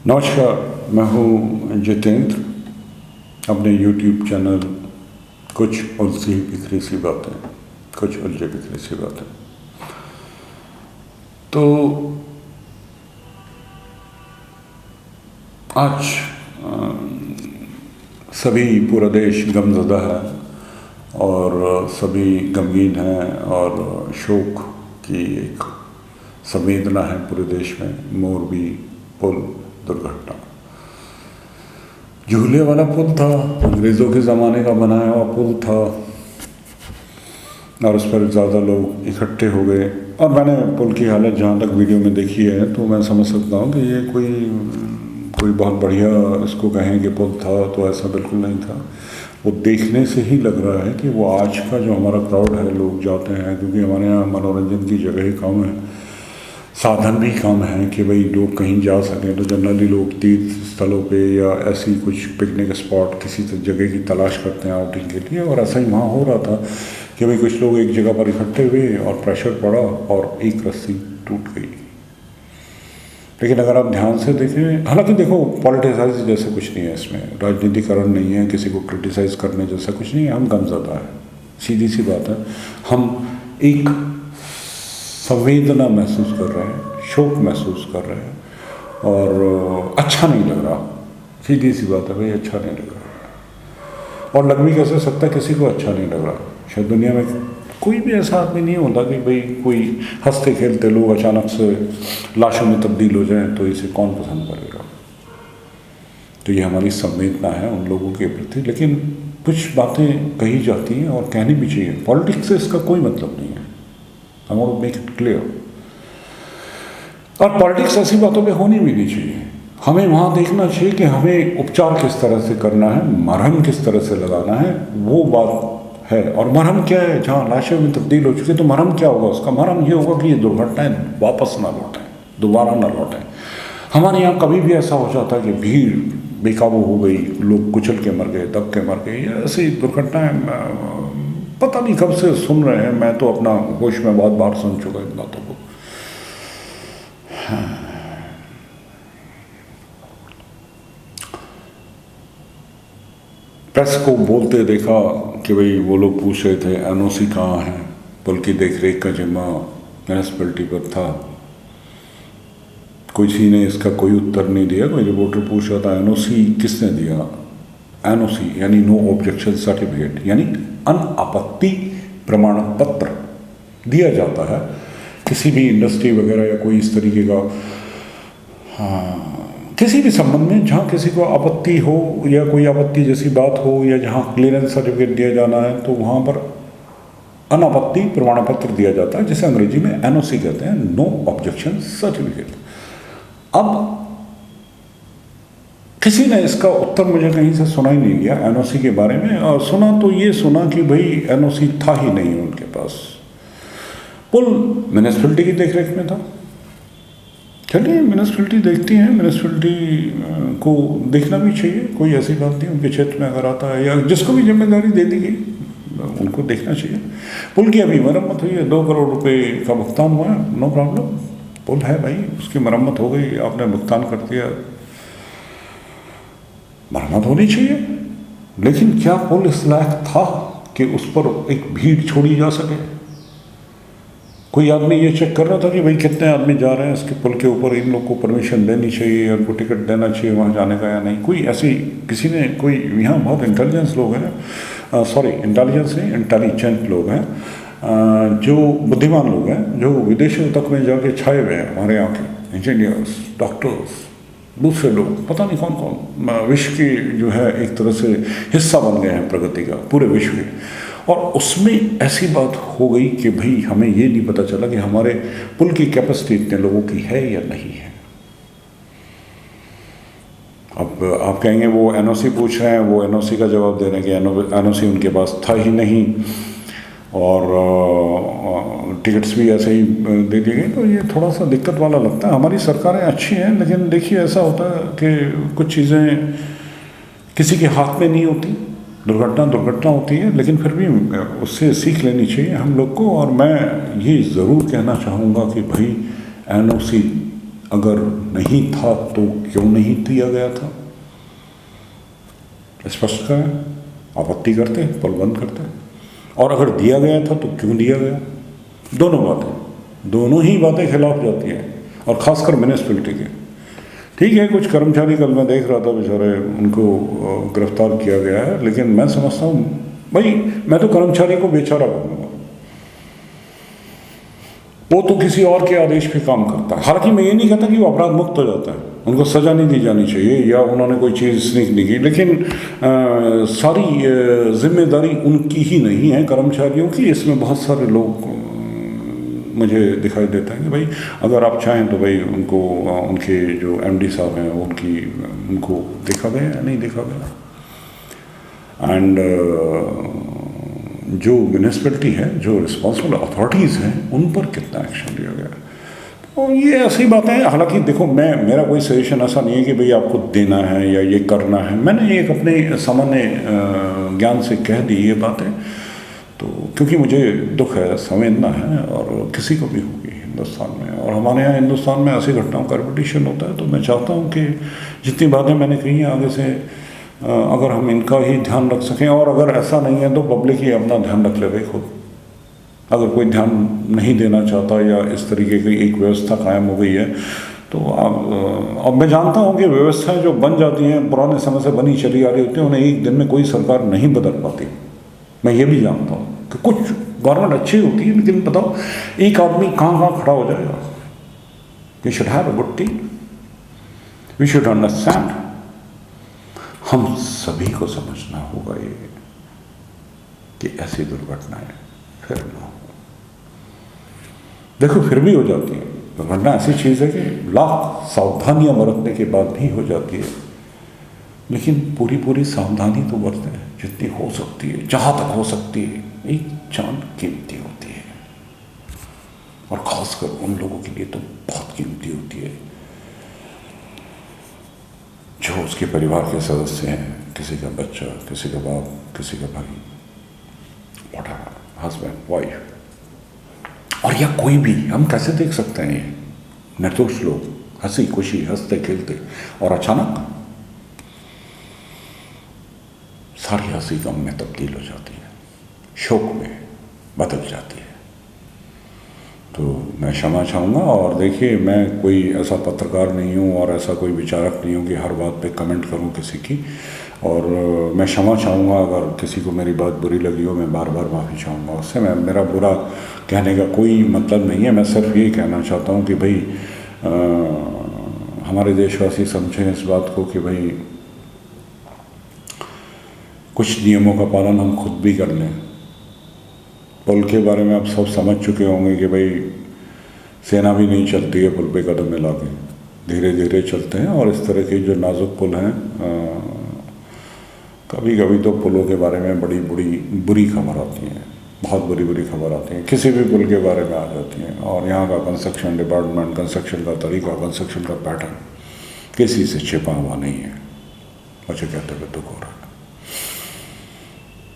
नमस्कार, मैं हूँ जितेंद्र। अपने YouTube चैनल कुछ उलझी बिखरी सी बातें, कुछ उलझी बिखरी सी बातें। तो आज सभी पूरा देश गमज़दा है और सभी गमगीन हैं और शोक की एक संवेदना है पूरे देश में। मोरबी पुल दुर्घटना, झूले वाला पुल था, अंग्रेज़ों के ज़माने का बनाया हुआ पुल था और उस पर ज़्यादा लोग इकट्ठे हो गए। और मैंने पुल की हालत जहाँ तक वीडियो में देखी है तो मैं समझ सकता हूँ कि ये कोई बहुत बढ़िया इसको कहें कि पुल था, तो ऐसा बिल्कुल नहीं था। वो देखने से ही लग रहा है कि वो आज का जो हमारा क्राउड है, लोग जाते हैं क्योंकि हमारे यहाँ मनोरंजन की जगह ही कम है, साधन भी कम है कि भाई लोग कहीं जा सकें। तो जनरली लोग तीर्थ स्थलों पे या ऐसी कुछ पिकनिक स्पॉट किसी जगह की तलाश करते हैं आउटिंग के लिए। और ऐसा ही वहाँ हो रहा था कि भाई कुछ लोग एक जगह पर इकट्ठे हुए और प्रेशर पड़ा और एक रस्सी टूट गई। लेकिन अगर आप ध्यान से देखें, हालांकि देखो पॉलिटिसाइज जैसा कुछ नहीं है इसमें, राजनीतिकरण नहीं है, किसी को क्रिटिसाइज़ करने जैसा कुछ नहीं है। हम गमज़दा है, सीधी सी बात है। हम एक संवेदना महसूस कर रहे हैं, शोक महसूस कर रहे हैं और अच्छा नहीं लग रहा। सीधी सी बात है भाई, अच्छा नहीं लग रहा। और लग भी कैसे सकता है, किसी को अच्छा नहीं लग रहा। शायद दुनिया में कोई भी ऐसा आदमी नहीं होता कि भाई कोई हंसते खेलते लोग अचानक से लाशों में तब्दील हो जाएं तो इसे कौन पसंद करेगा। तो ये हमारी संवेदना है उन लोगों के प्रति। लेकिन कुछ बातें कही जाती हैं और कहनी भी चाहिए। पॉलिटिक्स से इसका कोई मतलब नहीं है, I want to make it clear। और पॉलिटिक्स ऐसी बातों पे होनी भी नहीं चाहिए। हमें वहाँ देखना चाहिए कि हमें उपचार किस तरह से करना है, मरहम किस तरह से लगाना है, वो बात है। और मरहम क्या है, जहाँ लाशें में तब्दील हो चुकी, तो मरहम क्या होगा उसका? मरहम ये होगा कि ये दुर्घटनाएं वापस ना लौटें, दोबारा ना लौटें। हमारे यहाँ कभी भी ऐसा हो जाता है कि भीड़ बेकाबू हो गई, लोग कुचल के मर गए, दब के मर गए, या ऐसी दुर्घटनाएं पता नहीं कब से सुन रहे हैं। मैं तो अपना होश में बहुत बार सुन चुका इन बातों को। प्रेस को बोलते देखा कि भाई वो लोग पूछ रहे थे एनओसी कहाँ है, पुल की देखरेख का जिम्मा म्यूनिसिपैलिटी पर था। किसी ने इसका कोई उत्तर नहीं दिया। कोई रिपोर्टर पूछ रहा था एनओसी किसने दिया। एनओसी यानी नो ऑब्जेक्शन सर्टिफिकेट, यानी अनापत्ति प्रमाण पत्र दिया जाता है किसी भी इंडस्ट्री वगैरह या कोई इस तरीके का किसी भी संबंध में जहाँ किसी को आपत्ति हो या कोई आपत्ति जैसी बात हो या जहाँ क्लियरेंस सर्टिफिकेट दिया जाना है, तो वहाँ पर अनापत्ति प्रमाण पत्र दिया जाता है, जिसे अंग्रेजी में एनओसी कहते हैं, नो ऑब्जेक्शन सर्टिफिकेट। अब किसी ने इसका उत्तर मुझे कहीं से सुना ही नहीं गया एनओसी के बारे में। और सुना तो ये सुना कि भाई एनओसी था ही नहीं उनके पास, पुल म्यूनिसिपैलिटी की देखरेख में था। चलिए, म्यूनिसिपैलिटी देखती हैं, म्यूनिसिपैलिटी को देखना भी चाहिए, कोई ऐसी बात नहीं। उनके क्षेत्र में अगर आता है या जिसको भी जिम्मेदारी दे दी गई उनको देखना चाहिए। पुल की अभी मरम्मत हुई है, 2 करोड़ रुपए का भुगतान हुआ है, नो प्रॉब्लम। पुल है भाई, उसकी मरम्मत हो गई, आपने भुगतान कर दिया, मरम्मत होनी चाहिए। लेकिन क्या पुल इस लायक था कि उस पर एक भीड़ छोड़ी जा सके? कोई आदमी ये चेक कर रहा था कि भाई कितने आदमी जा रहे हैं इसके पुल के ऊपर, इन लोग को परमिशन देनी चाहिए, उनको टिकट देना चाहिए वहाँ जाने का या नहीं? कोई ऐसी किसी ने कोई यहाँ बहुत इंटेलिजेंस लोग हैं, सॉरी इंटेलिजेंस नहीं, इंटेलिजेंट लोग हैं, जो बुद्धिमान लोग हैं, जो विदेशों तक में जाके छाए हुए हैं, हमारे यहाँ के इंजीनियर्स, डॉक्टर्स, दूसरे लोग, पता नहीं कौन कौन, विश्व की जो है एक तरह से हिस्सा बन गए हैं प्रगति का, पूरे विश्व के। और उसमें ऐसी बात हो गई कि भाई हमें ये नहीं पता चला कि हमारे पुल की कैपेसिटी इतने लोगों की है या नहीं है। अब आप कहेंगे वो एनओसी पूछ रहे हैं, वो एनओसी का जवाब दे रहे हैं कि एनओसी उनके पास था ही नहीं और टिकट्स भी ऐसे ही दे दिए गए। तो ये थोड़ा सा दिक्कत वाला लगता है। हमारी सरकारें अच्छी हैं, लेकिन देखिए ऐसा होता है कि कुछ चीज़ें किसी के हाथ में नहीं होती। दुर्घटना होती है, लेकिन फिर भी उससे सीख लेनी चाहिए हम लोग को। और मैं ये ज़रूर कहना चाहूँगा कि भाई एनओसी अगर नहीं था तो क्यों नहीं दिया गया था, स्पष्ट करें। आपत्ति करते हैं, पुल बंद करते हैं। और अगर दिया गया था तो क्यों दिया गया। दोनों ही बातें खिलाफ जाती हैं, और ख़ासकर म्यूनिसिपैलिटी के। ठीक है, कुछ कर्मचारी, कल मैं देख रहा था बेचारे, उनको गिरफ्तार किया गया है, लेकिन मैं समझता हूँ भाई, मैं तो कर्मचारी को बेचारा बनूंगा, वो तो किसी और के आदेश पे काम करता है। हालांकि मैं ये नहीं कहता कि वो अपराध मुक्त हो जाता है, उनको सज़ा नहीं दी जानी चाहिए, या उन्होंने कोई चीज़ स्नीक नहीं की, लेकिन सारी जिम्मेदारी उनकी ही नहीं है, कर्मचारियों की। इसमें बहुत सारे लोग मुझे दिखाई देता है कि भाई अगर आप चाहें तो भाई उनको, उनके जो एमडी साहब हैं उनको देखा गया या नहीं देखा गया। एंड जो म्यूनिसिपैलिटी है, जो रिस्पॉन्सिबल अथॉरिटीज़ हैं, उन पर कितना एक्शन लिया गया। तो ये ऐसी बातें हैं। हालांकि देखो, मेरा कोई सजेशन ऐसा नहीं है कि भाई आपको देना है या ये करना है। मैंने एक अपने सामान्य ज्ञान से कह दी ये बातें, तो क्योंकि मुझे दुख है, संवेदना है, और किसी को भी होगी हिंदुस्तान में। और हमारे यहाँ हिंदुस्तान में ऐसी घटनाओं का रिपीटिशन होता है। तो मैं चाहता हूँ कि जितनी बातें मैंने कही हैं, आगे से अगर हम इनका ही ध्यान रख सकें, और अगर ऐसा नहीं है तो पब्लिक ही अपना ध्यान रख ले भाई खुद। अगर कोई ध्यान नहीं देना चाहता या इस तरीके की एक व्यवस्था कायम हो गई है, तो अब मैं जानता हूँ कि व्यवस्थाएं जो बन जाती हैं, पुराने समय से बनी चली आ रही होती हैं, उन्हें एक दिन में कोई सरकार नहीं बदल पाती। मैं ये भी जानता हूँ कि कुछ गवर्नमेंट अच्छी होती है, लेकिन बताओ एक आदमी कहाँ कहाँ खड़ा हो जाएगा। We should have a good team, we should understand. हम सभी को समझना होगा ये कि ऐसी दुर्घटनाएं फिर ना हो। देखो, फिर भी हो जाती है दुर्घटना। ऐसी चीज़ है कि लाख सावधानियां बरतने के बाद भी हो जाती है, लेकिन पूरी सावधानी तो बरतें जितनी हो सकती है, जहाँ तक हो सकती है। एक जान कीमती होती है, और ख़ासकर उन लोगों के लिए तो बहुत कीमती होती है जो उसके परिवार के सदस्य हैं, किसी का बच्चा, किसी का बाप, किसी का भाई, व्हाटएवर, हस्बैंड, वाइफ, और या कोई भी। हम कैसे देख सकते हैं ये निर्दोष लोग हंसी खुशी हंसते खेलते, और अचानक सारी हंसी गम में तब्दील हो जाती है, शोक में बदल जाती है। तो मैं क्षमा चाहूँगा। और देखिए, मैं कोई ऐसा पत्रकार नहीं हूँ और ऐसा कोई विचारक नहीं हूँ कि हर बात पे कमेंट करूँ किसी की। और मैं क्षमा चाहूँगा अगर किसी को मेरी बात बुरी लगी हो, मैं बार बार माफ़ी चाहूँगा उससे। मेरा बुरा कहने का कोई मतलब नहीं है। मैं सिर्फ यही कहना चाहता हूँ कि भाई हमारे देशवासी समझें इस बात को कि भाई कुछ नियमों का पालन हम खुद भी कर लें। पुल के बारे में आप सब समझ चुके होंगे कि भाई सेना भी नहीं चलती है पुल पे कदम मिला के, धीरे धीरे चलते हैं। और इस तरह के जो नाजुक पुल हैं, कभी कभी तो पुलों के बारे में बड़ी बुरी खबर आती है, बहुत बुरी खबर आती है, किसी भी पुल के बारे में आ जाती हैं। और यहाँ का कंस्ट्रक्शन डिपार्टमेंट, कंस्ट्रक्शन का तरीका, कंस्ट्रक्शन का पैटर्न किसी से छिपा हुआ नहीं है। मुझे कहते हुए दुख हो रहा है।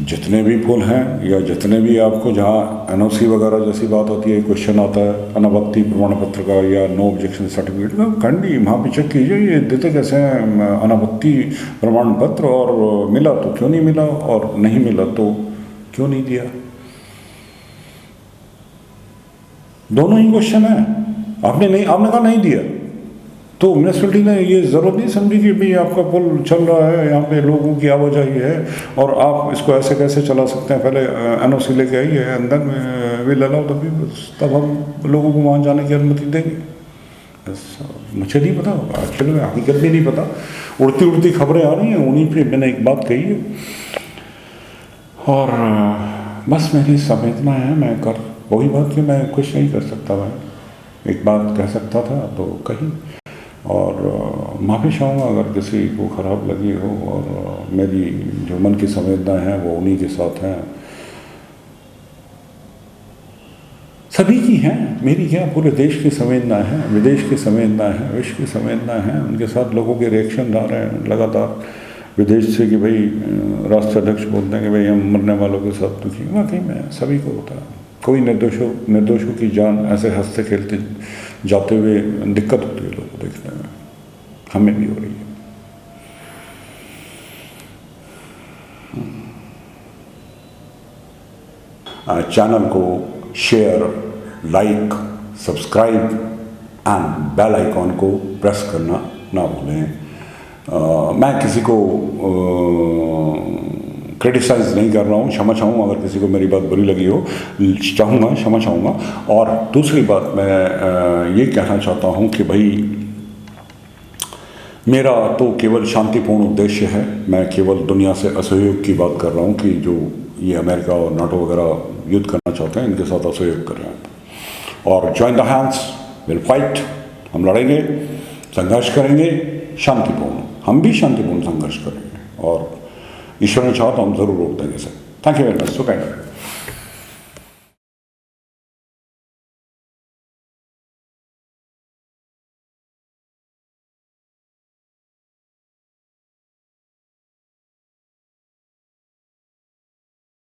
जितने भी पुल हैं या जितने भी आपको जहाँ एनओसी वगैरह जैसी बात होती है, क्वेश्चन आता है अनापत्ति प्रमाण पत्र का या नो ऑब्जेक्शन सर्टिफिकेट का, काइंडली वहाँ पे चेक कीजिए ये देते कैसे हैं अनापत्ति प्रमाण पत्र, और मिला तो क्यों नहीं मिला, और नहीं मिला तो क्यों नहीं दिया। दोनों ही क्वेश्चन है। आपने कहा नहीं दिया, तो म्यूनिसिपैलिटी ने ये ज़रूरत नहीं समझी कि भाई आपका पुल चल रहा है, यहाँ पे लोगों की आवाजाही है और आप इसको ऐसे कैसे चला सकते हैं, पहले एनओसी लेके आइए, अंदर में विल अलाउ द पीपल्स, तब हम लोगों को वहाँ जाने की अनुमति देंगे। मुझे नहीं पता, एक्चुअली में हकीकत भी नहीं पता, उड़ती खबरें आ रही हैं, उन्हीं पे मैंने एक बात कही है। और बस मेरी संवेदना है, मैं कर वही बात कि मैं कुछ नहीं कर सकता, मैं एक बात कह सकता था तो कही। और माफ़ी चाहूँगा अगर किसी को ख़राब लगी हो, और मेरी जो मन की संवेदना है वो उन्हीं के साथ हैं, सभी की हैं, मेरी क्या पूरे देश की संवेदना है, विदेश की संवेदना है, विश्व की संवेदना है। उनके साथ लोगों के रिएक्शन आ रहे हैं लगातार विदेश से कि भाई राष्ट्रीय अध्यक्ष बोलते हैं कि भाई हम मरने वालों के साथ दुखी। वाकई में सभी को होता है, कोई निर्दोषों की जान ऐसे हंसते खेलते जाते हुए दिक्कत होती है लोगों को देखने में, हमें भी हो रही है। चैनल को share, like, subscribe and bell icon को प्रेस करना ना भूलें। मैं किसी को क्रिटिसाइज़ नहीं कर रहा हूँ, क्षमा चाहूँगा अगर किसी को मेरी बात बुरी लगी हो, चाहूँगा क्षमा चाहूँगा। और दूसरी बात मैं ये कहना चाहता हूँ कि भाई मेरा तो केवल शांतिपूर्ण उद्देश्य है, मैं केवल दुनिया से असहयोग की बात कर रहा हूँ कि जो ये अमेरिका और नाटो वगैरह युद्ध करना चाहते हैं इनके साथ असहयोग कर रहे हैं। और join the hands, will fight, हम लड़ेंगे, संघर्ष करेंगे शांतिपूर्ण, हम भी शांतिपूर्ण संघर्ष करेंगे और ईश्वर ने चाहा तो हम जरूर रोक देंगे sir. Thank you very much, so kind.